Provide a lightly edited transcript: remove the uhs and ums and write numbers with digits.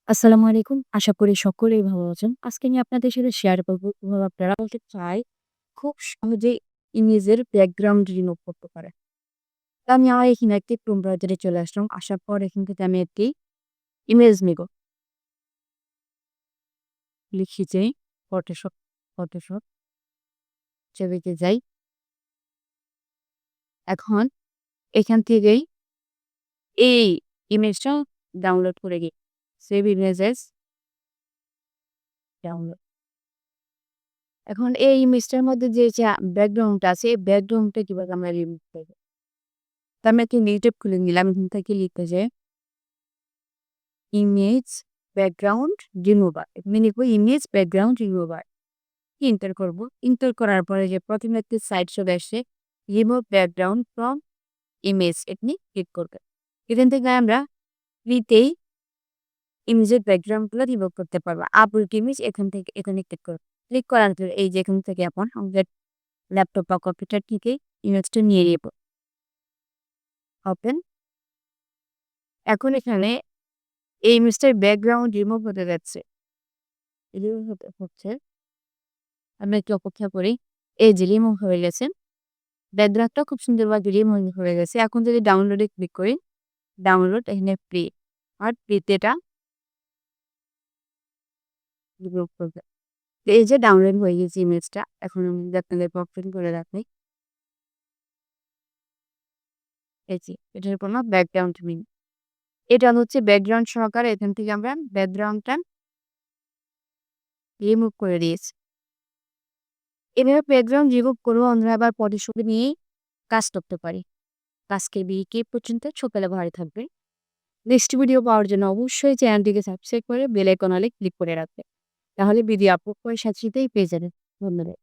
আসসালামু আলাইকুম। আশা করি সকলেই ভালো আছেন। আজকে আমি আপনাদের সাথে শেয়ার করব কিভাবে আপনারা বলতে চাই খুব সহজেই ইমেজের ব্যাকগ্রাউন্ড রিমুভ করতে পারেন। তো আমি আমার এখানে একটি ক্রোম ব্রাউজারে চলে আসলাম। আসার পর এখান থেকে আমি একটি ইমেজ নিব। লিখি যে ফটোশপ ছবিতে যাই। এখন এখান থেকেই এই ইমেজটা ডাউনলোড করে নিই। Save images download. এখন এই ইমেজটার মধ্যে যে ব্যাকগ্রাউন্ডটা আছে, এই ব্যাকগ্রাউন্ডটা কিভাবে আমরা রিমুভ করব? তো আমি একটা নিউ ট্যাব খুলে নিলাম। এখান থেকে লিখতে যে ইমেজ ব্যাকগ্রাউন্ড রিমুভার। এখানে লিখব ইমেজ ব্যাকগ্রাউন্ড রিমুভার। এন্টার করব। এন্টার করার পরে যে প্রথমে একটি সাইট চলে আসছে রিমুভ ব্যাকগ্রাউন্ড ফ্রম ইমেজ এখানে ক্লিক করবেন। এখান থেকে আমরা ফ্রিতেই ইমেজের ব্যাকগ্রাউন্ডগুলো রিমুভ করতে পারবো। আপলোড ইমেজ এখানে ক্লিক করব। ক্লিক করার পরে এই যে এখান থেকে এখন আমাদের ল্যাপটপ বা কম্পিউটার থেকে ইমেজটা নিয়ে নেব। ওপেন। এখন এখানে এই ইমেজটার ব্যাকগ্রাউন্ড রিমুভ হতে যাচ্ছে। রিমুভ হচ্ছে। আমরা একটু অপেক্ষা করি। এই যে রিমুভ হয়ে গেছে। ব্যাকগ্রাউন্ডটা খুব সুন্দরভাবে রিমুভ হয়ে গেছে। এখন যদি ডাউনলোডে ক্লিক করি, ডাউনলোড এখানে ফ্রি। আর ফ্রিতে এটা রিমুভ করবে। তো এই যে ডাউনলোড হয়ে গেছে ইমেজটা। এখন আমি যদি আপনাদের ওপেন করে দেখাই। এই যে এটার কোনো ব্যাকগ্রাউন্ড নেই। এটা হচ্ছে ব্যাকগ্রাউন্ড সহকারে এখান থেকে আমরা ব্যাকগ্রাউন্ডটা রিমুভ করে দিয়েছি। এভাবে ব্যাকগ্রাউন্ড রিমুভ করেও আমরা আবার ফটোশপ নিয়েই কাজ করতে পারি। আজকের ভিডিওটি এই পর্যন্ত। সকালে ভালো থাকবেন। নেক্সট ভিডিও পাওয়ার জন্য অবশ্যই চ্যানেলটিকে সাবস্ক্রাইব করে বেল আইকন অলে ক্লিক করে রাখবেন। তাহলে ভিডিও আপলোড করার সাথে সাথেই পেয়ে যাবেন। ধন্যবাদ।